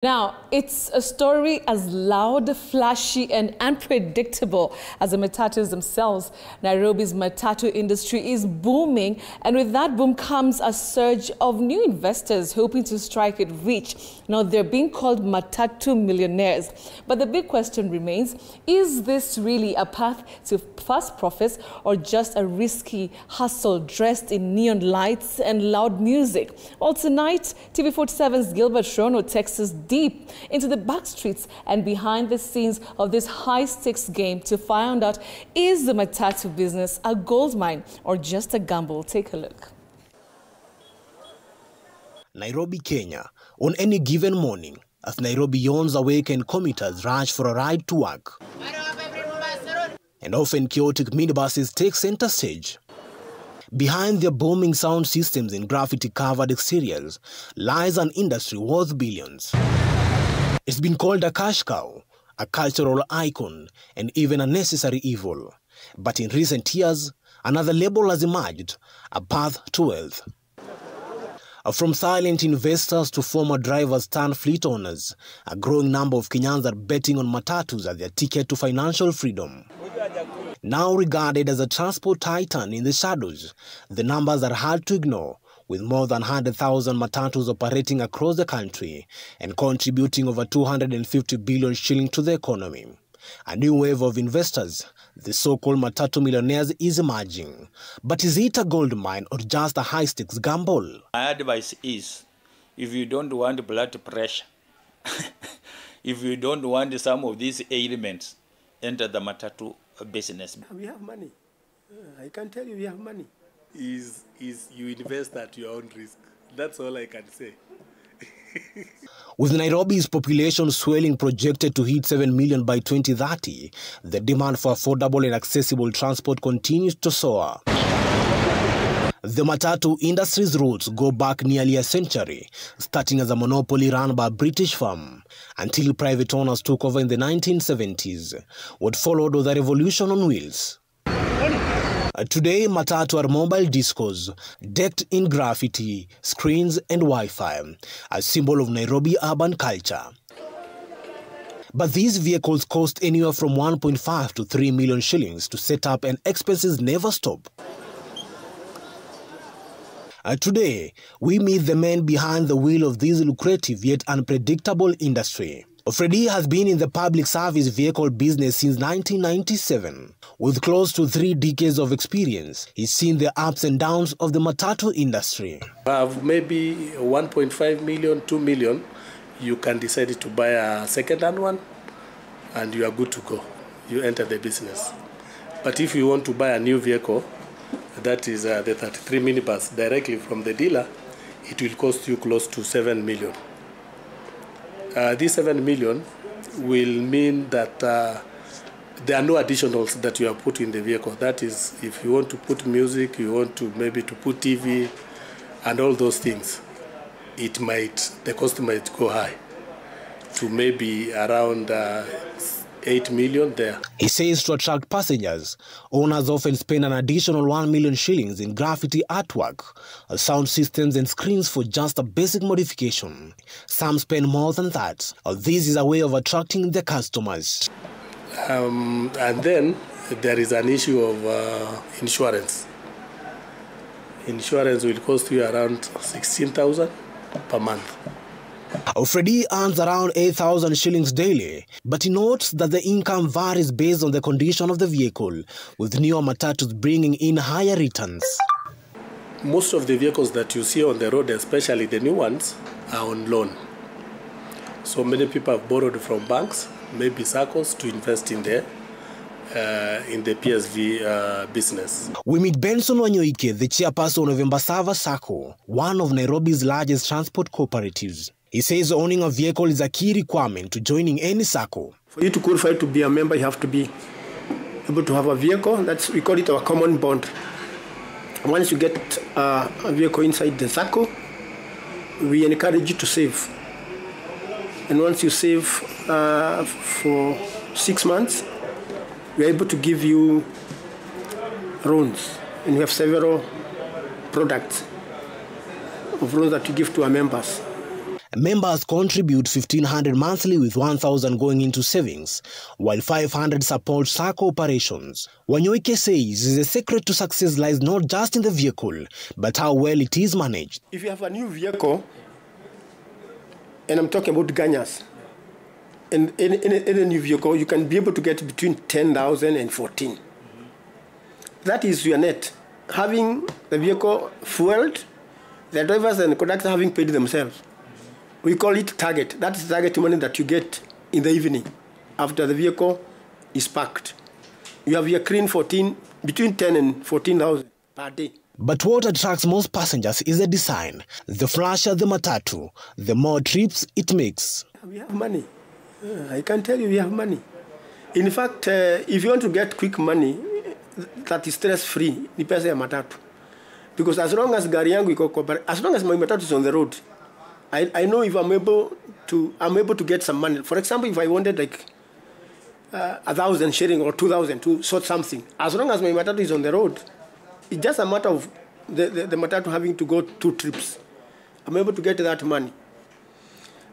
Now, it's a story as loud, flashy, and unpredictable as the Matatus themselves. Nairobi's Matatu industry is booming, and with that boom comes a surge of new investors hoping to strike it rich. Now, they're being called Matatu Millionaires. But the big question remains, is this really a path to fast profits or just a risky hustle dressed in neon lights and loud music? Well, tonight, TV47's Gilbert Rono takes us deep into the backstreets and behind the scenes of this high-stakes game to find out, is the Matatu business a gold mine or just a gamble? Take a look. Nairobi, Kenya, on any given morning, as Nairobi yawns awake and commuters rush for a ride to work. And often chaotic minibuses take center stage. Behind their booming sound systems and graffiti-covered exteriors lies an industry worth billions. It's been called a cash cow, a cultural icon, and even a necessary evil. But in recent years, another label has emerged, a path to wealth. From silent investors to former drivers turned fleet owners, a growing number of Kenyans are betting on Matatus as their ticket to financial freedom. Now regarded as a transport titan in the shadows, the numbers are hard to ignore, with more than 100,000 Matatus operating across the country and contributing over 250 billion shillings to the economy. A new wave of investors, the so-called Matatu Millionaires, is emerging. But is it a gold mine or just a high-stakes gamble? My advice is, if you don't want blood pressure, if you don't want some of these ailments, enter the Matatu business. We have money. I can tell you we have money. Is you invest at your own risk. That's all I can say. With Nairobi's population swelling projected to hit 7 million by 2030, the demand for affordable and accessible transport continues to soar. The Matatu industry's roots go back nearly a century, starting as a monopoly run by a British firm, until private owners took over in the 1970s. What followed was a revolution on wheels. Today, Matatu are mobile discos, decked in graffiti, screens and Wi-Fi, a symbol of Nairobi urban culture. But these vehicles cost anywhere from 1.5 to 3 million shillings to set up, and expenses never stop. Today, we meet the men behind the wheel of this lucrative yet unpredictable industry. Freddie has been in the public service vehicle business since 1997. With close to 3 decades of experience, he's seen the ups and downs of the Matatu industry. Maybe 1.5 million, 2 million, you can decide to buy a second-hand one and you are good to go. You enter the business. But if you want to buy a new vehicle, that is the 33 minibus directly from the dealer, it will cost you close to 7 million. This 7 million will mean that there are no additionals that you have put in the vehicle. That is, if you want to put music, you want to maybe to put TV and all those things, the cost might go high to maybe around 8 million there. He says to attract passengers, owners often spend an additional 1 million shillings in graffiti artwork, sound systems and screens for just a basic modification. Some spend more than that. This is a way of attracting the customers. And then there is an issue of insurance. Insurance will cost you around 16,000 per month. Freddie earns around 8,000 shillings daily, but he notes that the income varies based on the condition of the vehicle, with newer Matatus bringing in higher returns. Most of the vehicles that you see on the road, especially the new ones, are on loan. So many people have borrowed from banks, maybe circles, to invest in the PSV business. We meet Benson Wanyoike, the chairperson of Embasava Sacco, one of Nairobi's largest transport cooperatives. He says owning a vehicle is a key requirement to joining any Sacco. For you to qualify to be a member, you have to be able to have a vehicle. We call it our common bond. Once you get a vehicle inside the Sacco, we encourage you to save. And once you save for 6 months, we are able to give you loans. And we have several products of loans that we give to our members. Members contribute 1,500 monthly with 1,000 going into savings, while 500 support SACCO operations. Wanyoike says the secret to success lies not just in the vehicle, but how well it is managed. If you have a new vehicle, and I'm talking about Ganyas, in a new vehicle, you can be able to get between 10,000 and 14. That is your net. Having the vehicle fueled, the drivers and the conductors having paid themselves. We call it target. That is target money that you get in the evening after the vehicle is parked. You have your clean 14, between 10 and 14,000 per day. But what attracts most passengers is the design. The flashier the Matatu, the more trips it makes. We have money. I can tell you we have money. In fact, if you want to get quick money that is stress-free, ni pesa ya Matatu. Because as long as gari yangu iko, as long as my Matatu is on the road, I know if I'm able to get some money. For example, if I wanted like 1,000 sharing or 2,000 to sort something, as long as my Matatu is on the road, it's just a matter of the Matatu having to go 2 trips. I'm able to get that money.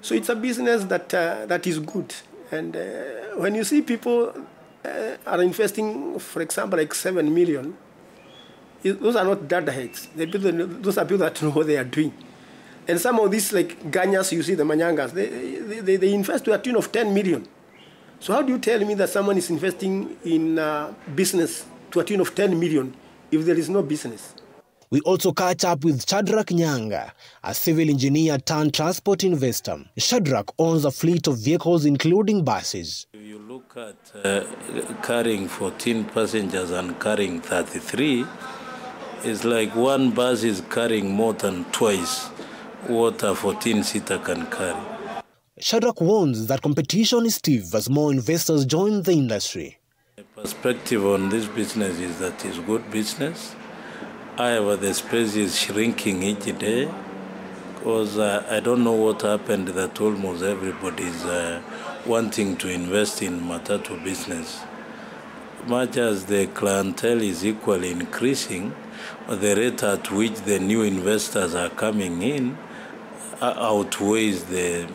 So it's a business that is good. And when you see people are investing, for example, like 7 million, those are not dadheads. Those are people that know what they are doing. And some of these, like Ganyas, you see, the Manyangas, they invest to a tune of 10 million. So how do you tell me that someone is investing in business to a tune of 10 million if there is no business? We also catch up with Shadrach Nyanga, a civil engineer turned transport investor. Shadrach owns a fleet of vehicles, including buses. If you look at carrying 14 passengers and carrying 33, it's like one bus is carrying more than twice what a 14-seater can carry. Shadrach warns that competition is stiff as more investors join the industry. The perspective on this business is that it's good business. However, the space is shrinking each day because I don't know what happened that almost everybody is wanting to invest in Matatu business. Much as the clientele is equally increasing, the rate at which the new investors are coming in outweighs the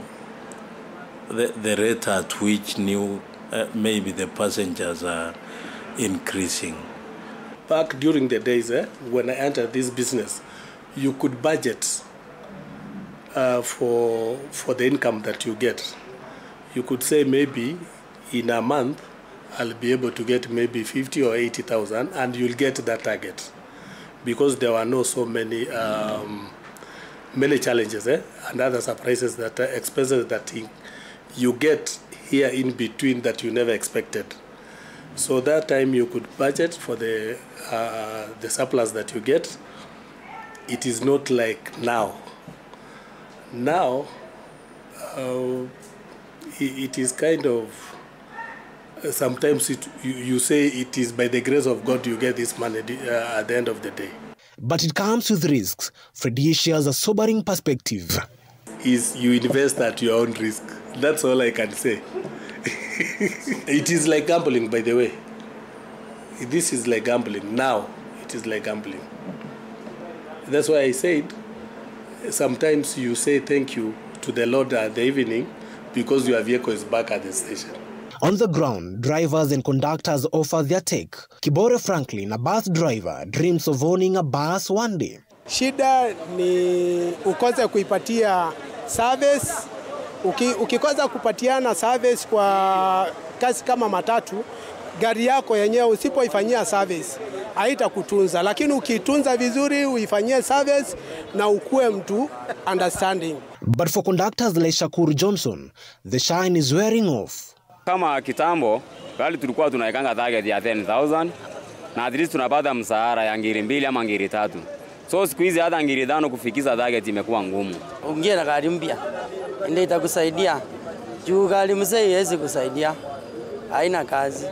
rate at which maybe the passengers are increasing. Back during the days when I entered this business, you could budget for the income that you get. You could say maybe in a month I'll be able to get maybe 50 or 80,000, and you'll get that target because there were no so many many challenges and other surprises, that expenses that you get here in between that you never expected. So that time you could budget for the surplus that you get. It is not like now. Now, it is kind of, sometimes you say it is by the grace of God you get this money at the end of the day. But it comes with risks. Freddie shares a sobering perspective. Is you invest at your own risk. That's all I can say. It is like gambling, by the way. This is like gambling. Now, it is like gambling. That's why I said, sometimes you say thank you to the Lord at the evening because your vehicle is back at the station. On the ground, drivers and conductors offer their take. Kibore Franklin, a bus driver, dreams of owning a bus one day. Shida ni ukose kuipatia service. Ukikosa kupatiana service kwa kazi kama matatu, gari yako yenyewe usipoifanyia service haitakutunza, lakini ukitunza vizuri, uifanyie service na ukue mtu understanding. But for conductors like Shakur Johnson, the shine is wearing off. Kama kitambo, gari tulikuwa tunaikanga target ya 10,000 na at least tunapata msahara ya ngiri 2 ama ngiri 3. So siku hizi hata ngiri 5 kufikiza target imekuwa ngumu. Ungie na gari mpya ndio itakusaidia. Juu gari mzee haiwezi kusaidia. Haina kazi.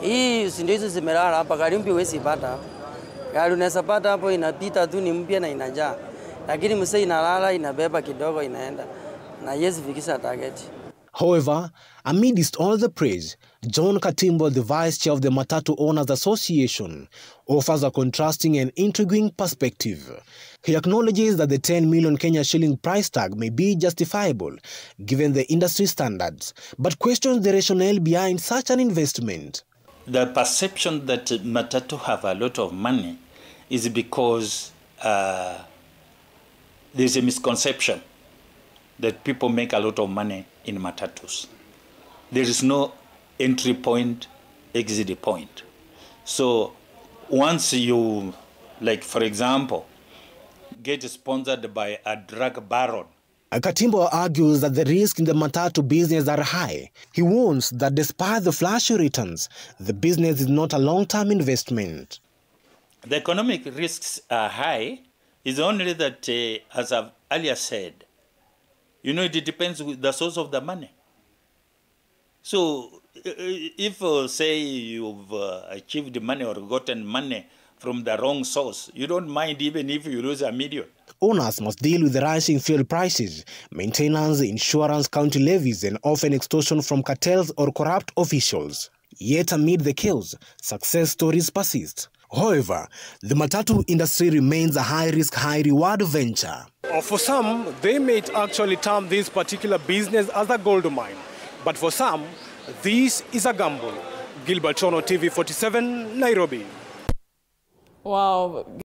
Hii si ndio hizo zimelala hapa, gari mpya huwezi pata. Gari unaweza pata hapo inapita tu ni mpya na inajaa. Lakini mzee inalala, inabeba kidogo inaenda. Na haiwezi fikisha target. However, amidst all the praise, John Katimbo, the vice chair of the Matatu Owners Association, offers a contrasting and intriguing perspective. He acknowledges that the 10 million Kenya shilling price tag may be justifiable given the industry standards, but questions the rationale behind such an investment. The perception that Matatu have a lot of money is because there's a misconception that people make a lot of money in Matatus. There is no entry point, exit point. So once you, like for example, get sponsored by a drug baron. Katimbo argues that the risks in the Matatu business are high. He warns that despite the flashy returns, the business is not a long-term investment. The economic risks are high. It's only that, as I've earlier said, you know, it depends on the source of the money. So if, say, you've achieved money or gotten money from the wrong source, you don't mind even if you lose $1 million. Owners must deal with the rising fuel prices, maintenance, insurance, county levies, and often extortion from cartels or corrupt officials. Yet amid the chaos, success stories persist. However, the Matatu industry remains a high-risk, high-reward venture. For some, they may actually term this particular business as a gold mine. But for some, this is a gamble. Gilbert, Rono, TV 47, Nairobi. Wow.